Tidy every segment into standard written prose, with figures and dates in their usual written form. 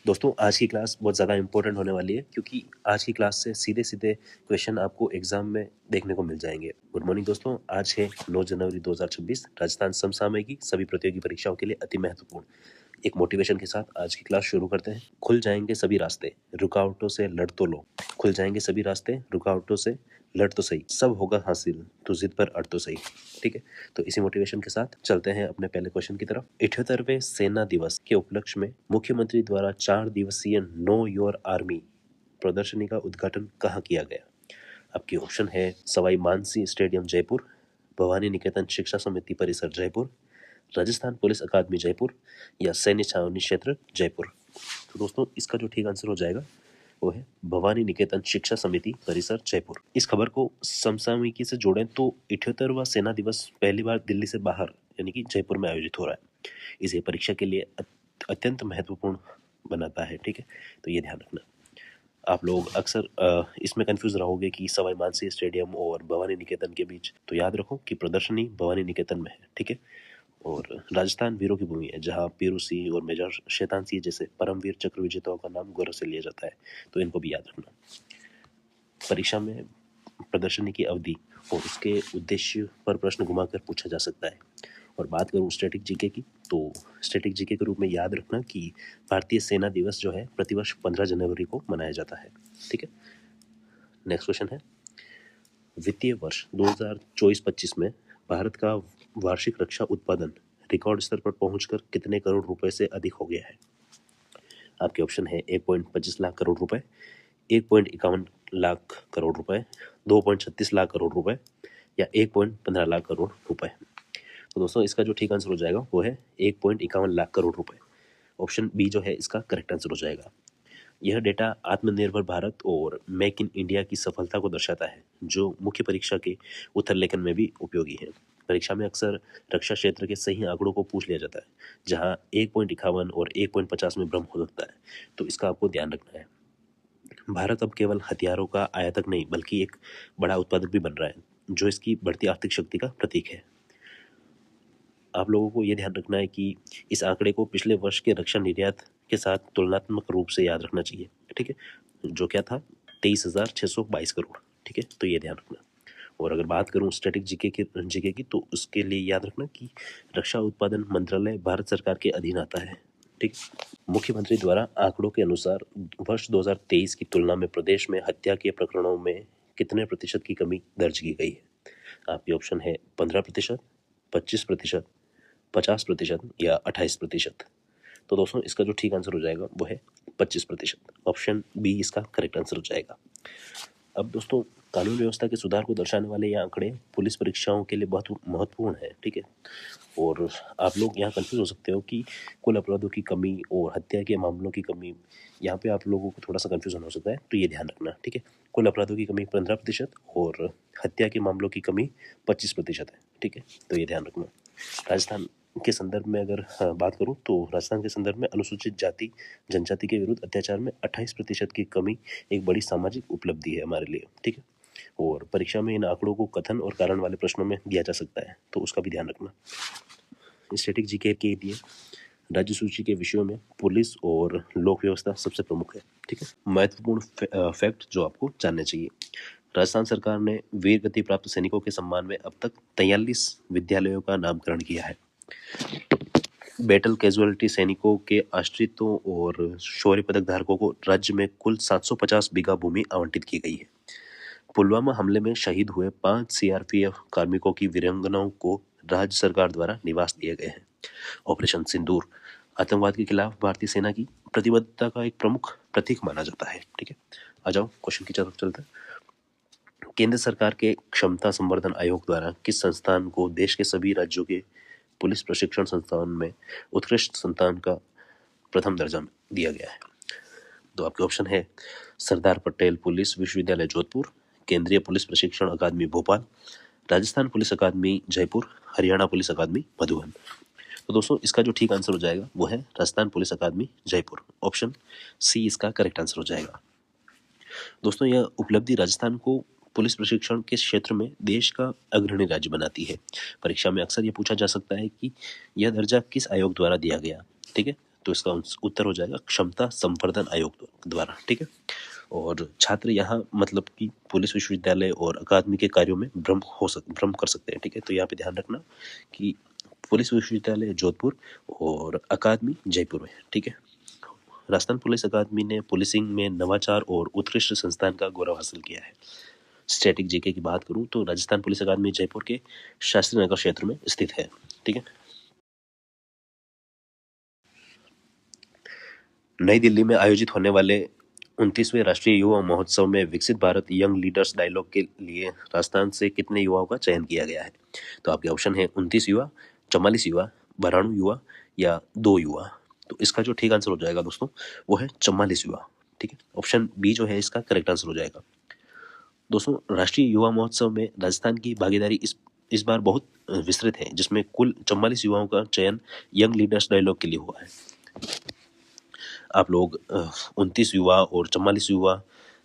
दोस्तों आज की क्लास बहुत ज़्यादा इंपॉर्टेंट होने वाली है क्योंकि आज की क्लास से सीधे सीधे क्वेश्चन आपको एग्जाम में देखने को मिल जाएंगे। गुड मॉर्निंग दोस्तों, आज है 9 जनवरी 2026। राजस्थान समसामयिकी सभी प्रतियोगी परीक्षाओं के लिए अति महत्वपूर्ण एक मोटिवेशन के साथ आज की क्लास शुरू करते हैं। खुल जाएंगे सभी रास्ते, रुकावटों से लड़ तो लो। खुल जाएंगे सभी रास्ते, रुकावटों से लड़ तो सही, सब होगा हासिल, तो जिद पर अड़ तो सही। ठीक है, तो इसी मोटिवेशन के साथ चलते हैं अपने पहले क्वेश्चन की तरफ। 78वें सेना दिवस के उपलक्ष्य में मुख्यमंत्री द्वारा 4 दिवसीय नो योर आर्मी प्रदर्शनी का उद्घाटन कहाँ किया गया? आपके ऑप्शन है सवाई मानसिंह स्टेडियम जयपुर, भवानी निकेतन शिक्षा समिति परिसर जयपुर, राजस्थान पुलिस अकादमी जयपुर या सैन्य छावनी क्षेत्र जयपुर। तो दोस्तों इसका जो ठीक आंसर हो जाएगा वो है भवानी निकेतन शिक्षा समिति परिसर जयपुर। इस खबर को समसामयिकी से जोड़ें तो 78वां सेना दिवस पहली बार दिल्ली से बाहर यानी कि जयपुर में आयोजित हो रहा है। इसे परीक्षा के लिए अत्यंत महत्वपूर्ण बनाता है। ठीक है, तो ये ध्यान रखना। आप लोग अक्सर इसमें कंफ्यूज रहोगे कि सवाई मानसिंह स्टेडियम और भवानी निकेतन के बीच, तो याद रखो कि प्रदर्शनी भवानी निकेतन में है। ठीक है, और राजस्थान वीरों की भूमि है जहाँ पीरू सिंह और मेजर शैतान सिंह जैसे परमवीर चक्र विजेताओं का नाम गौरव से लिया जाता है, तो इनको भी याद रखना। परीक्षा में प्रदर्शनी की अवधि और उसके उद्देश्य पर प्रश्न घुमाकर पूछा जा सकता है। और बात करूँ स्टैटिक जीके की, तो स्टैटिक जीके के रूप में याद रखना कि भारतीय सेना दिवस जो है प्रतिवर्ष 15 जनवरी को मनाया जाता है। ठीक है, नेक्स्ट क्वेश्चन है, वित्तीय वर्ष 2024-25 में भारत का वार्षिक रक्षा उत्पादन रिकॉर्ड स्तर पर पहुंचकर कितने करोड़ रुपए से अधिक हो गया है? आपके ऑप्शन है 1.25 लाख करोड़ रुपए, 1.51 लाख करोड़ रुपए, 2.36 लाख करोड़ रुपए या 1.15 लाख करोड़ रुपए। तो दोस्तों इसका जो ठीक आंसर हो जाएगा वो है 1.51 लाख करोड़ रुपए। ऑप्शन बी जो है इसका करेक्ट आंसर हो जाएगा। यह डेटा आत्मनिर्भर भारत और मेक इन इंडिया की सफलता को दर्शाता है, जो मुख्य परीक्षा के उत्तर लेखन में भी उपयोगी है। परीक्षा में अक्सर रक्षा क्षेत्र के सही आंकड़ों को पूछ लिया जाता है, जहां 1.51 और 1.50 में भ्रम हो सकता है, तो इसका आपको ध्यान रखना है। भारत अब केवल हथियारों का आयातक नहीं बल्कि एक बड़ा उत्पादक भी बन रहा है, जो इसकी बढ़ती आर्थिक शक्ति का प्रतीक है। आप लोगों को यह ध्यान रखना है कि इस आंकड़े को पिछले वर्ष के रक्षा निर्यात के साथ तुलनात्मक रूप से याद रखना चाहिए। ठीक है, जो क्या था 23,622 करोड़। ठीक है, तो ये ध्यान रखना। और अगर बात करूं स्टैटिक जीके की, तो उसके लिए याद रखना कि रक्षा उत्पादन मंत्रालय भारत सरकार के अधीन आता है। ठीक, मुख्यमंत्री द्वारा आंकड़ों के अनुसार वर्ष 2023 की तुलना में प्रदेश में हत्या के प्रकरणों में कितने प्रतिशत की कमी दर्ज की गई है? आपके ऑप्शन है 15%, 25%, 50% या 28%। तो दोस्तों इसका जो ठीक आंसर हो जाएगा वो है 25%। ऑप्शन बी इसका करेक्ट आंसर हो जाएगा। अब दोस्तों कानून व्यवस्था के सुधार को दर्शाने वाले ये आंकड़े पुलिस परीक्षाओं के लिए बहुत महत्वपूर्ण है। ठीक है, और आप लोग यहाँ कंफ्यूज हो सकते हो कि कुल अपराधों की कमी और हत्या के मामलों की कमी, यहाँ पे आप लोगों को थोड़ा सा कंफ्यूजन हो सकता है, तो ये ध्यान रखना। ठीक है, कुल अपराधों की कमी 15% और हत्या के मामलों की कमी 25% है। ठीक है, तो ये ध्यान रखना। राजस्थान के संदर्भ में अगर बात करूं तो राजस्थान के संदर्भ में अनुसूचित जाति जनजाति के विरुद्ध अत्याचार में 28% की कमी एक बड़ी सामाजिक उपलब्धि है हमारे लिए। ठीक है, और परीक्षा में इन आंकड़ों को कथन और कारण वाले प्रश्नों में दिया जा सकता है, तो उसका भी ध्यान रखना। स्टैटिक जीके के लिए राज्य सूची के विषयों में पुलिस और लोक व्यवस्था सबसे प्रमुख है। ठीक है, महत्वपूर्ण फैक्ट जो आपको जानने चाहिए। राजस्थान सरकार ने वीर गति प्राप्त सैनिकों के सम्मान में अब तक 43 विद्यालयों का नामकरण किया है। बैटल कैजुअलिटी सैनिकों के आश्रितों और शौर्य पदक धारकों को राज्य में कुल 750 बीघा भूमि आवंटित की गई है। पुलवामा हमले में शहीद हुए 5 सीआरपीएफ कार्मिकों की वीरांगनाओं को राज्य सरकार द्वारा निवास दिए गए हैं। ऑपरेशन सिंदूर आतंकवाद के खिलाफ भारतीय सेना की प्रतिबद्धता का एक प्रमुख प्रतीक माना जाता है। ठीक है, आ जाओ क्वेश्चन की तरफ चलते हैं। केंद्र सरकार के क्षमता संवर्धन आयोग द्वारा किस संस्थान को देश के सभी राज्यों के पुलिस प्रशिक्षण संस्थान में उत्कृष्ट संस्थान का प्रथम दर्जा दिया गया है? तो आपके ऑप्शन है सरदार पटेल पुलिस विश्वविद्यालय जोधपुर, केंद्रीय पुलिस प्रशिक्षण अकादमी भोपाल, राजस्थान पुलिस अकादमी जयपुर, हरियाणा पुलिस अकादमी मधुबन। तो दोस्तों इसका जो ठीक आंसर हो जाएगा वो है राजस्थान पुलिस अकादमी जयपुर। ऑप्शन सी इसका करेक्ट आंसर हो जाएगा। दोस्तों यह उपलब्धि राजस्थान को पुलिस प्रशिक्षण के क्षेत्र में देश का अग्रणी राज्य बनाती है। परीक्षा में अक्सर यह पूछा जा सकता है कि यह दर्जा किस आयोग द्वारा दिया गया। ठीक है, तो इसका उत्तर हो जाएगा क्षमता संवर्धन आयोग द्वारा। ठीक है, और छात्र यहाँ मतलब कि पुलिस विश्वविद्यालय और अकादमी के कार्यों में भ्रम कर सकते हैं। ठीक है, तो यहाँ पे ध्यान रखना कि पुलिस विश्वविद्यालय जोधपुर और अकादमी जयपुर में। ठीक है, राजस्थान पुलिस अकादमी ने पुलिसिंग में नवाचार और उत्कृष्ट संस्थान का गौरव हासिल किया है। स्टैटिक जीके की बात करूं तो राजस्थान पुलिस अकादमी जयपुर के शास्त्री नगर क्षेत्र में स्थित है। ठीक है, नई दिल्ली में आयोजित होने वाले 29वें राष्ट्रीय युवा महोत्सव में विकसित भारत यंग लीडर्स डायलॉग के लिए राजस्थान से कितने युवाओं का चयन किया गया है? तो आपके ऑप्शन है 29 युवा, 44 युवा, 92 युवा या 2 युवा। तो इसका जो ठीक आंसर हो जाएगा दोस्तों वो है 44 युवा। ठीक है, ऑप्शन बी जो है इसका करेक्ट आंसर हो जाएगा। दोस्तों, राष्ट्रीय युवा महोत्सव में राजस्थान की भागीदारी इस बार बहुत विस्तृत है, जिसमें कुल 44 युवाओं का चयन यंग लीडर्स डायलॉग के लिए हुआ है। आप लोग 29 युवा और 44 युवा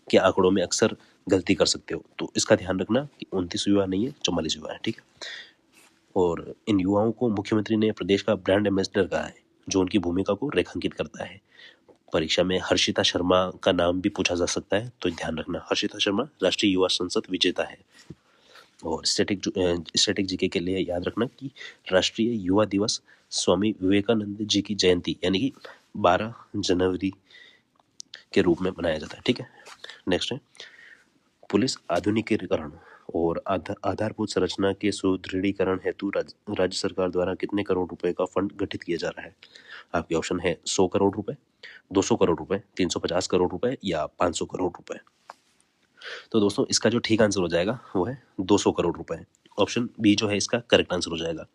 के आंकड़ों में अक्सर गलती कर सकते हो, तो इसका ध्यान रखना कि 29 युवा नहीं है, 44 युवा है। ठीक है, और इन युवाओं को मुख्यमंत्री ने प्रदेश का ब्रांड एम्बेसडर कहा है, जो उनकी भूमिका को रेखांकित करता है। परीक्षा में हर्षिता शर्मा का नाम भी पूछा जा सकता है, तो ध्यान रखना हर्षिता शर्मा राष्ट्रीय युवा संसद विजेता है। और स्टैटिक जीके के लिए याद रखना कि राष्ट्रीय युवा दिवस स्वामी विवेकानंद जी की जयंती यानी कि 12 जनवरी के रूप में मनाया जाता है। ठीक है, नेक्स्ट है पुलिस आधुनिकीकरण और आधारभूत संरचना के सुदृढ़ीकरण हेतु राज्य सरकार द्वारा कितने करोड़ रुपए का फंड गठित किया जा रहा है? आपके ऑप्शन है 100 करोड़ रुपए, 200 करोड़ रुपए, 350 करोड़ रुपए या 500 करोड़ रुपए। तो दोस्तों इसका जो ठीक आंसर हो जाएगा वो है 200 करोड़ रुपए। ऑप्शन बी जो है इसका करेक्ट आंसर हो जाएगा।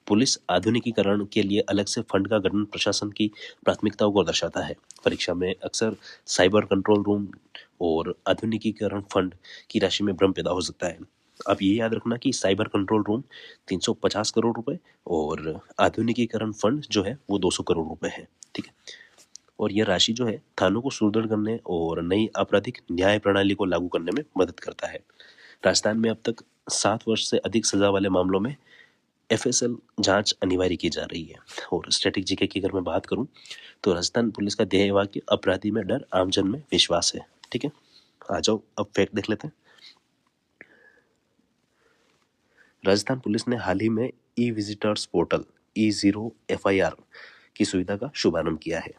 पुलिस आधुनिकीकरण के लिए अलग से फंड का गठन प्रशासन की प्राथमिकताओं को दर्शाता है। परीक्षा में अक्सर साइबर कंट्रोल रूम और आधुनिकीकरण फंड की राशि में भ्रम पैदा हो सकता है। आप ये याद रखना कि साइबर कंट्रोल रूम 350 करोड़ रुपए और आधुनिकीकरण फंड जो है वो 200 करोड़ रुपए है। ठीक है, और यह राशि जो है थानों को सुदृढ़ करने और नई आपराधिक न्याय प्रणाली को लागू करने में मदद करता है। राजस्थान में अब तक 7 वर्ष से अधिक सजा वाले मामलों में FSL जांच अनिवार्य की जा रही है। और स्टैटिक जीके की अगर मैं बात करूं तो राजस्थान पुलिस का ध्येय वाक्य अपराधी में डर, आमजन में विश्वास है। ठीक है, आ जाओ अब फैक्ट देख लेते हैं। राजस्थान पुलिस ने हाल ही में ई-विजिटर्स पोर्टल E0 FIR की सुविधा का शुभारंभ किया है।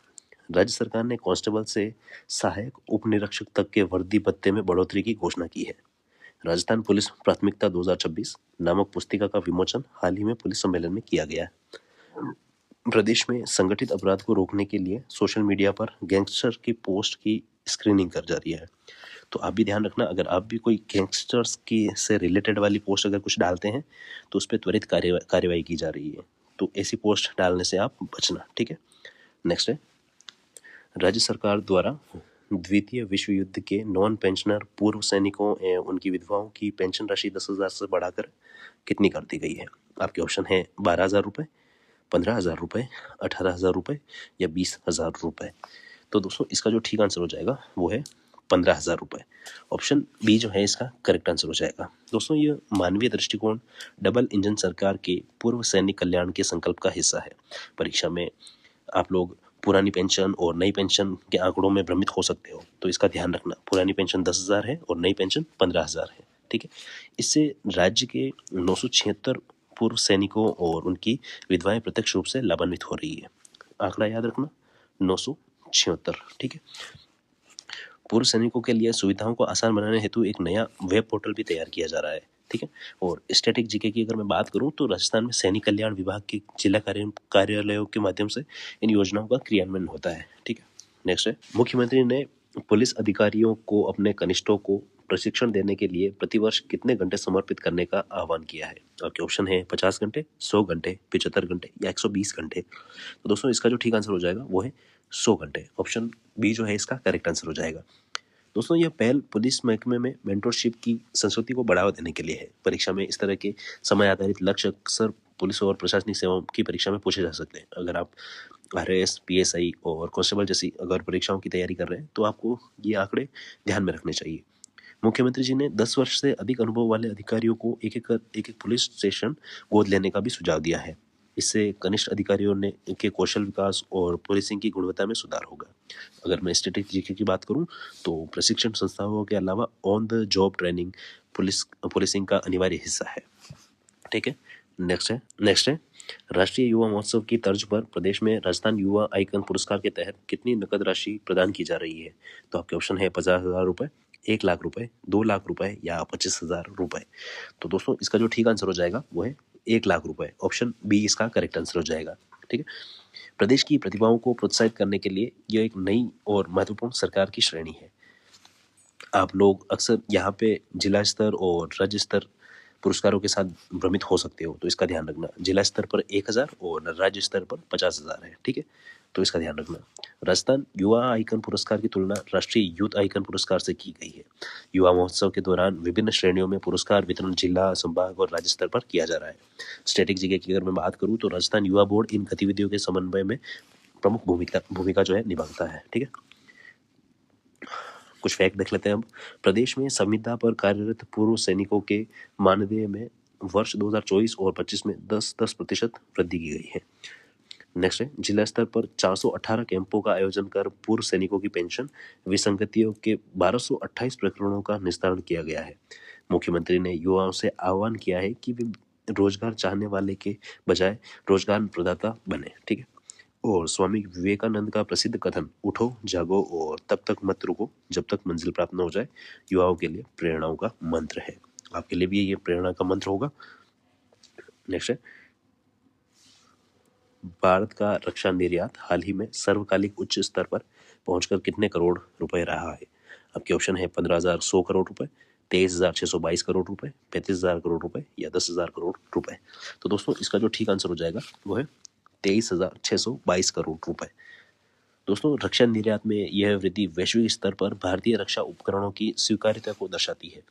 राज्य सरकार ने कांस्टेबल से सहायक उप निरीक्षक तक के वर्दी भत्ते में बढ़ोतरी की घोषणा की है। राजस्थान पुलिस प्राथमिकता 2026 नामक पुस्तिका का विमोचन हाल ही में पुलिस सम्मेलन में किया गया। प्रदेश में संगठित अपराध को रोकने के लिए सोशल मीडिया पर गैंगस्टर की पोस्ट की स्क्रीनिंग कर जा रही है। तो आप भी ध्यान रखना, अगर आप भी कोई गैंगस्टर्स की से रिलेटेड वाली पोस्ट अगर कुछ डालते हैं तो उस पर त्वरित कार्यवाही की जा रही है, तो ऐसी पोस्ट डालने से आप बचना। ठीक है, नेक्स्ट है राज्य सरकार द्वारा द्वितीय विश्व युद्ध के नॉन पेंशनर पूर्व सैनिकों एवं उनकी विधवाओं की पेंशन राशि 10,000 से बढ़ाकर कितनी कर दी गई है? आपके ऑप्शन है 12,000 रुपए, 15,000 रुपए, 18,000 रुपए या 20,000 रुपए। तो दोस्तों इसका जो ठीक आंसर हो जाएगा वो है 15,000 रुपए। ऑप्शन बी जो है इसका करेक्ट आंसर हो जाएगा। दोस्तों ये मानवीय दृष्टिकोण डबल इंजन सरकार के पूर्व सैनिक कल्याण के संकल्प का हिस्सा है। परीक्षा में आप लोग पुरानी पेंशन और नई पेंशन के आंकड़ों में भ्रमित हो सकते हो, तो इसका ध्यान रखना। पुरानी पेंशन 10,000 है और नई पेंशन 15,000 है। ठीक है, इससे राज्य के 976 पूर्व सैनिकों और उनकी विधवाएं प्रत्यक्ष रूप से लाभान्वित हो रही है। आंकड़ा याद रखना 976। ठीक है, पूर्व सैनिकों के लिए सुविधाओं को आसान बनाने हेतु एक नया वेब पोर्टल भी तैयार किया जा रहा है। ठीक है, और स्टैटिक जीके की अगर मैं बात करूं तो राजस्थान में सैनिक कल्याण विभाग के जिला कार्यालयों के माध्यम से इन योजनाओं का क्रियान्वयन होता है। ठीक है, नेक्स्ट है मुख्यमंत्री ने पुलिस अधिकारियों को अपने कनिष्ठों को प्रशिक्षण देने के लिए प्रतिवर्ष कितने घंटे समर्पित करने का आह्वान किया है? आपके ऑप्शन है 50 घंटे, 100 घंटे, 75 घंटे या 120 घंटे। तो दोस्तों इसका जो ठीक आंसर हो जाएगा वो है 100 घंटे। ऑप्शन बी जो है इसका करेक्ट आंसर हो जाएगा। दोस्तों यह पहल पुलिस महकमे में मेंटरशिप की संस्कृति को बढ़ावा देने के लिए है। परीक्षा में इस तरह के समय आधारित लक्ष्य अक्सर पुलिस और प्रशासनिक सेवाओं की परीक्षा में पूछे जा सकते हैं। अगर आप RAS, PSI और कांस्टेबल जैसी अगर परीक्षाओं की तैयारी कर रहे हैं तो आपको ये आंकड़े ध्यान में रखने चाहिए। मुख्यमंत्री जी ने 10 वर्ष से अधिक अनुभव वाले अधिकारियों को एक एक पुलिस स्टेशन गोद लेने का भी सुझाव दिया है। इससे कनिष्ठ अधिकारियों ने के कौशल विकास और पुलिसिंग की गुणवत्ता में सुधार होगा। अगर मैं स्टैटिक जीके की बात करूं तो प्रशिक्षण संस्थाओं के अलावा on the job training policing का अनिवार्य हिस्सा है। ठीक है, नेक्स्ट है राष्ट्रीय युवा महोत्सव की तर्ज पर प्रदेश में राजस्थान युवा आइकन पुरस्कार के तहत कितनी नकद राशि प्रदान की जा रही है? तो आपके ऑप्शन है 50,000 रुपए, 1 लाख रुपए, 2 लाख रुपए या 25,000 रुपए। तो दोस्तों इसका जो ठीक आंसर हो जाएगा वो है 1 लाख रुपए। ऑप्शन बी इसका करेक्ट आंसर हो जाएगा। ठीक है, प्रदेश की प्रतिभाओं को प्रोत्साहित करने के लिए यह एक नई और महत्वपूर्ण सरकार की श्रेणी है। आप लोग अक्सर यहाँ पे जिला स्तर और राज्य स्तर पुरस्कारों के साथ भ्रमित हो सकते हो, तो इसका ध्यान रखना। जिला स्तर पर 1,000 और राज्य स्तर पर 50,000 है। ठीक है, तो इसका ध्यान रखना। राजस्थान युवा आइकन पुरस्कार की तुलना राष्ट्रीय यूथ आइकन पुरस्कार से की गई है। युवा महोत्सव के दौरान विभिन्न श्रेणियों में पुरस्कार वितरण जिला, संभाग और राज्य स्तर पर किया जा रहा है। स्टैटिक जीके की अगर मैं बात करूँ तो राजस्थान युवा बोर्ड इन गतिविधियों के समन्वय में प्रमुख भूमिका जो है निभाता है। ठीक है, कुछ फैक्ट देख लेते हैं अब। प्रदेश में संविदा पर कार्यरत पूर्व सैनिकों के मानदेय में वर्ष 2024 और 25 में 10% वृद्धि की गई है। नेक्स्ट है जिला स्तर पर 418 कैंपों का आयोजन कर पूर्व सैनिकों की पेंशन विसंगतियों के 1228 प्रकरणों का निस्तारण किया गया है। मुख्यमंत्री ने युवाओं से आह्वान किया है कि वे रोजगार चाहने वाले के बजाय रोजगार प्रदाता बने। ठीक है, और स्वामी विवेकानंद का प्रसिद्ध कथन उठो जागो और तब तक मत रुको जब तक मंजिल प्राप्त न हो जाए युवाओं के लिए प्रेरणाओं का मंत्र है। आपके लिए भी ये प्रेरणा का मंत्र होगा। नेक्स्ट है भारत का रक्षा निर्यात हाल ही में सर्वकालिक उच्च स्तर पर पहुंचकर कितने करोड़ रुपए रहा है? आपके ऑप्शन है 15,100 करोड़ रुपए, 23,622 करोड़ रुपए, 35,000 करोड़ रुपए या 10,000 करोड़ रुपए। तो दोस्तों इसका जो ठीक आंसर हो जाएगा वो है 23,622 करोड़ रुपए। दोस्तों रक्षा निर्यात में यह वृद्धि वैश्विक स्तर पर भारतीय रक्षा उपकरणों की स्वीकार्यता को दर्शाती है।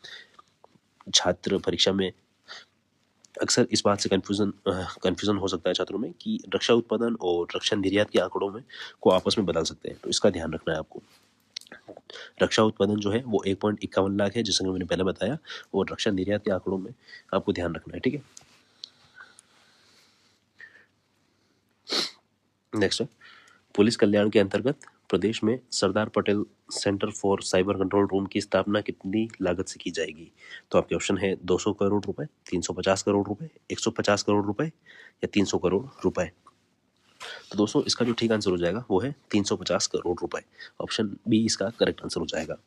छात्र परीक्षा में अक्सर इस बात से कंफ्यूजन हो सकता है छात्रों में कि रक्षा उत्पादन और रक्षा निर्यात के आंकड़ों में को आपस में बदल सकते हैं, तो इसका ध्यान रखना है आपको। रक्षा उत्पादन जो है वो 1.51 लाख है, जैसे कि मैंने पहले बताया, और रक्षा निर्यात के आंकड़ों में आपको ध्यान रखना है। ठीक है, नेक्स्ट है पुलिस कल्याण के अंतर्गत प्रदेश में Sardar Patel centre for cyber control room की स्थापना कितनी लागत से की जाएगी? तो आपके ऑप्शन है 200 करोड़ रुपए, 350 करोड़ रुपए, 150 करोड़ रुपए या 300 करोड़ रुपए। तो दोस्तों इसका जो ठीक आंसर हो जाएगा वो है 350 करोड़ रुपए। ऑप्शन बी इसका करेक्ट आंसर हो जाएगा।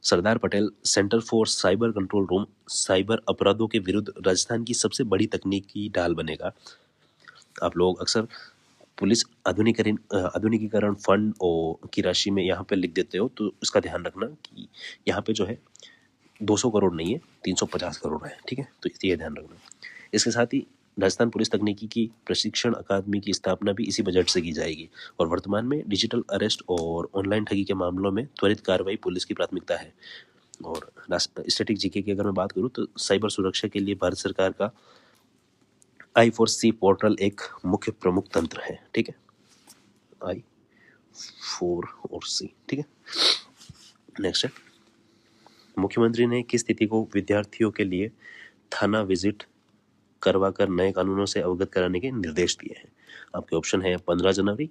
Sardar Patel centre for cyber control room cyber अपराधों के विरुद्ध राजस्थान की सबसे बड़ी तकनीकी ढाल बनेगा। आप लोग अक्सर पुलिस आधुनिकीकरण फंड और की राशि में यहाँ पे लिख देते हो, तो इसका ध्यान रखना कि यहाँ पे जो है 200 करोड़ नहीं है, 350 करोड़ है। ठीक है, तो ये ध्यान रखना। इसके साथ ही राजस्थान पुलिस तकनीकी की प्रशिक्षण अकादमी की स्थापना भी इसी बजट से की जाएगी और वर्तमान में डिजिटल अरेस्ट और ऑनलाइन ठगी के मामलों में त्वरित कार्रवाई पुलिस की प्राथमिकता है। और स्टैटिक जीके की अगर मैं बात करूँ तो साइबर सुरक्षा के लिए भारत सरकार का I4C पोर्टल एक मुख्य प्रमुख तंत्र है। ठीक है, I4C। ठीक है, नेक्स्ट है मुख्यमंत्री ने किस तिथि को विद्यार्थियों के लिए थाना विजिट करवाकर नए कानूनों से अवगत कराने के निर्देश दिए हैं? आपके ऑप्शन है 15 जनवरी,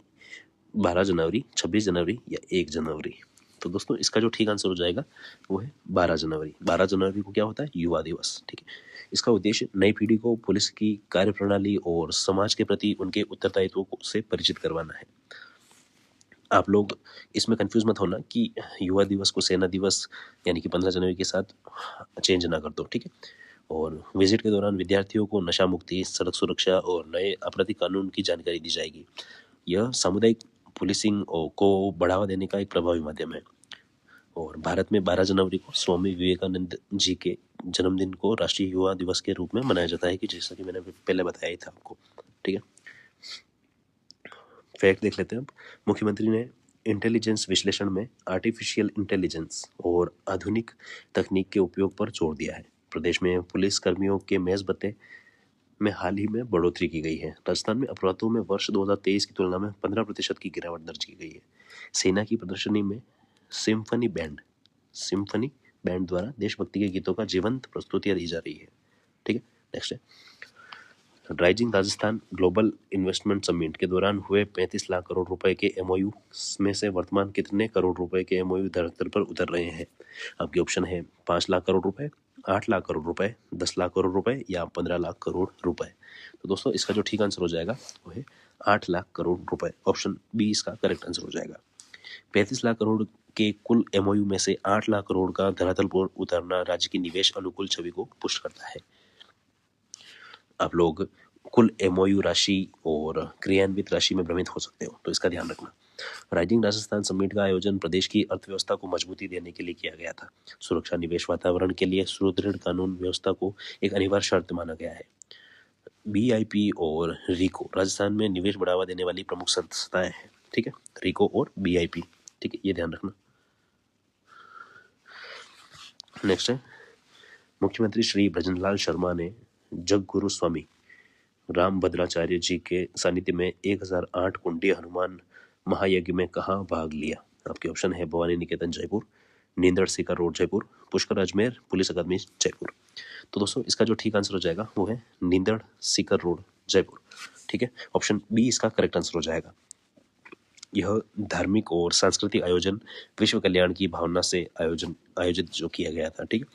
12 जनवरी, 26 जनवरी या 1 जनवरी। तो दोस्तों इसका जो ठीक आंसर हो जाएगा वो है 12 जनवरी। 12 जनवरी को क्या होता है? युवा दिवस। ठीक है, इसका उद्देश्य नई पीढ़ी को पुलिस की कार्यप्रणाली और समाज के प्रति उनके उत्तरदायित्व से परिचित करवाना है। आप लोग इसमें कंफ्यूज मत होना कि युवा दिवस को सेना दिवस यानी कि 15 जनवरी के साथ चेंज ना कर दो। ठीक है, और विजिट के दौरान विद्यार्थियों को नशा मुक्ति, सड़क सुरक्षा और नए आपराधिक कानून की जानकारी दी जाएगी। यह सामुदायिक पुलिसिंग को बढ़ावा देने का एक प्रभावी माध्यम है। और भारत में 12 जनवरी को स्वामी विवेकानंद जी के जन्मदिन को राष्ट्रीय युवा दिवस के रूप में मनाया जाता है, कि जैसा कि मैंने पहले बताया ही था आपको। ठीक है, फैक्ट देख लेते हैं अब। मुख्यमंत्री ने इंटेलिजेंस विश्लेषण में आर्टिफिशियल इंटेलिजेंस और आधुनिक तकनीक के उपयोग पर जोर दिया है। प्रदेश में पुलिस कर्मियों के मेज भत्ते में हाल ही में बढ़ोतरी की गई है। राजस्थान में अपराधों में वर्ष 2023 की तुलना में 15% की गिरावट दर्ज की गई है। सेना की प्रदर्शनी में सिम्फनी बैंड द्वारा देशभक्ति के गीतों का जीवंत प्रस्तुतियां दी जा रही है। ठीक है, नेक्स्ट है rising Rajasthan global investment summit के दौरान हुए 35 लाख करोड़ रुपए के एमओयू में से वर्तमान कितने करोड़ रुपए के एमओयू धरातल पर उतर रहे हैं? आपके ऑप्शन है 5 लाख करोड़ रुपए, 8 लाख करोड़ रुपए, 10 लाख करोड़ रुपए या 15 लाख करोड़ रुपए। तो दोस्तों इसका जो ठीक आंसर हो जाएगा वो है 8 लाख करोड़ रुपए। ऑप्शन बी इसका करेक्ट आंसर हो जाएगा। 35 लाख करोड़ के कुल एमओयू में से 8 लाख करोड़ का धरातल पर उतरना राज्य की निवेश अनुकूल छवि को पुष्ट करता है। आप लोग कुल एमओयू राशि और क्रियान्वित राशि में भ्रमित हो सकते हो, तो इसका ध्यान रखना। राइजिंग राजस्थान समिट का आयोजन प्रदेश की अर्थव्यवस्था को मजबूती देने के लिए किया गया था। सुरक्षा निवेश वातावरण के लिए सुदृढ़ कानून व्यवस्था को एक अनिवार्य शर्त माना गया है। बीआईपी और रिको राजस्थान में निवेश बढ़ावा देने वाली प्रमुख संस्थाएं हैं। ठीक है, रिको और बीआईपी। ठीक है, ये ध्यान रखना। नेक्स्ट है, मुख्यमंत्री श्री भजनलाल शर्मा ने जगगुरु स्वामी रामभद्राचार्य जी के सानिध्य में 1008 कुंडी हनुमान महायज्ञ में कहाँ भाग लिया? आपके ऑप्शन है भवानी निकेतन जयपुर, नींदड़ सीकर रोड जयपुर, पुष्कर अजमेर, पुलिस अकादमी जयपुर। तो दोस्तों इसका जो ठीक आंसर हो जाएगा वो है नींदड़ सीकर रोड जयपुर। ठीक है, ऑप्शन बी इसका करेक्ट आंसर हो जाएगा। यह धार्मिक और सांस्कृतिक आयोजन विश्व कल्याण की भावना से आयोजित जो किया गया था। ठीक है,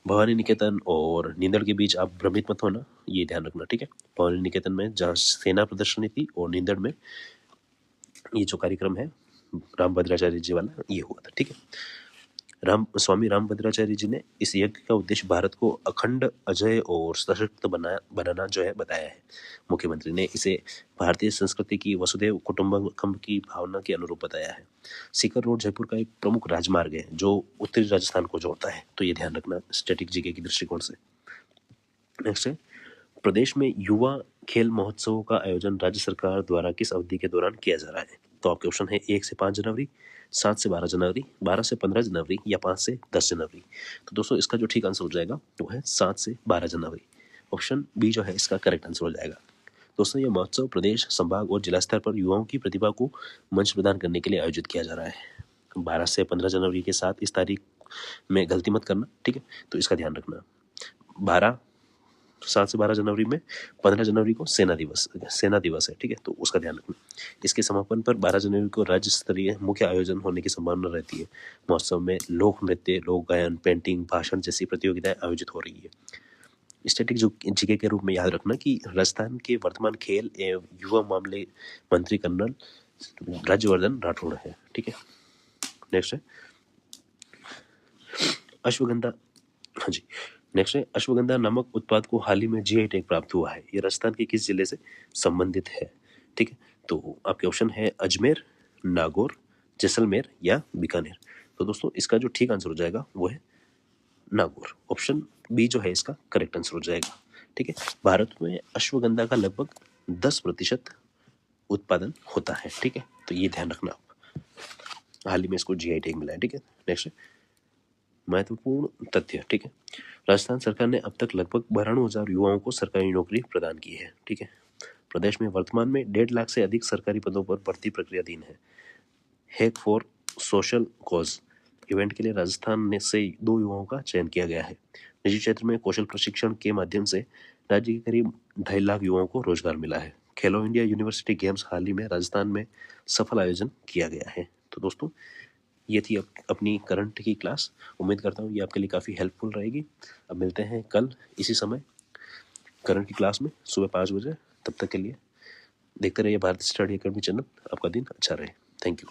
भवानी निकेतन और नींदड़ के बीच आप भ्रमित मत होना, ये ध्यान रखना। ठीक है, भवानी निकेतन में जहाँ सेना प्रदर्शनी थी और नींदड़ में ये जो कार्यक्रम है रामभद्राचार्य जी वाला ये हुआ था। ठीक है, स्वामी रामभद्राचार्य जी ने इस यज्ञ का उद्देश्य भारत को अखंड, अजय और सशक्त बनाना जो है बताया है। मुख्यमंत्री ने इसे भारतीय संस्कृति की वसुधैव कुटुंबकम की भावना के अनुरूप बताया है। सीकर रोड जयपुर का एक प्रमुख राजमार्ग है जो उत्तरी राजस्थान को जोड़ता है, तो ये ध्यान रखना स्टैटिक जीके की दृष्टिकोण से। नेक्स्ट है, प्रदेश में युवा खेल महोत्सव का आयोजन राज्य सरकार द्वारा किस अवधि के दौरान किया जा रहा है? तो आपके ऑप्शन है 1 से 5 जनवरी, 7 से 12 जनवरी, 12 से 15 जनवरी या 5 से 10 जनवरी। तो दोस्तों इसका जो ठीक आंसर हो जाएगा वो है 7 से 12 जनवरी। ऑप्शन बी जो है इसका करेक्ट आंसर हो जाएगा। दोस्तों ये महोत्सव प्रदेश, संभाग और जिला स्तर पर युवाओं की प्रतिभा को मंच प्रदान करने के लिए आयोजित किया जा रहा है। 12 से 15 जनवरी के साथ इस तारीख में गलती मत करना। ठीक है, तो इसका ध्यान रखना। 7 से 12 जनवरी में 15 जनवरी को सेना दिवस है। ठीक है, तो उसका ध्यान रखना। इसके समापन पर 12 जनवरी को राज्य स्तरीय मुख्य आयोजन होने की संभावना रहती है। महोत्सव में लोक नृत्य, लोक गायन, पेंटिंग, भाषण जैसी प्रतियोगिताएं आयोजित हो रही है। स्टैटिक जीके के रूप में याद रखना कि राजस्थान के वर्तमान खेल एवं युवा मामले मंत्री कर्नल राज्यवर्धन राठौड़ है। ठीक है, नेक्स्ट है अश्वगंधा। हाँ जी, नेक्स्ट है अश्वगंधा नामक उत्पाद को हाल ही में जीआई टैग प्राप्त हुआ है। ये राजस्थान के किस जिले से संबंधित है? ठीक है, तो आपके ऑप्शन है अजमेर, नागौर, जैसलमेर या बीकानेर। तो दोस्तों इसका जो ठीक आंसर हो जाएगा वो है नागौर। ऑप्शन बी जो है इसका करेक्ट आंसर हो जाएगा। ठीक है, भारत में अश्वगंधा का लगभग 10% उत्पादन होता है। ठीक है, तो ये ध्यान रखना आप। हाल ही में इसको जीआई टैग मिला है। ठीक है, नेक्स्ट महत्वपूर्ण तथ्य। ठीक है, राजस्थान सरकार ने अब तक लगभग 92,000 युवाओं को सरकारी नौकरी प्रदान की है। ठीक है, प्रदेश में वर्तमान में 1.5 लाख से अधिक सरकारी पदों पर भर्ती प्रक्रियाधीन है। Hack for social cause event के लिए राजस्थान से 2 युवाओं का चयन किया गया है। निजी क्षेत्र में कौशल प्रशिक्षण के माध्यम से राज्य के करीब 2.5 लाख युवाओं को रोजगार मिला है। खेलो इंडिया यूनिवर्सिटी गेम्स हाल ही में राजस्थान में सफल आयोजन किया गया है। तो दोस्तों ये थी अपनी करंट की क्लास। उम्मीद करता हूँ ये आपके लिए काफ़ी हेल्पफुल रहेगी। अब मिलते हैं कल इसी समय करंट की क्लास में सुबह 5 बजे। तब तक के लिए देखते रहिए भारत स्टडी अकेडमी चैनल। आपका दिन अच्छा रहे। Thank you.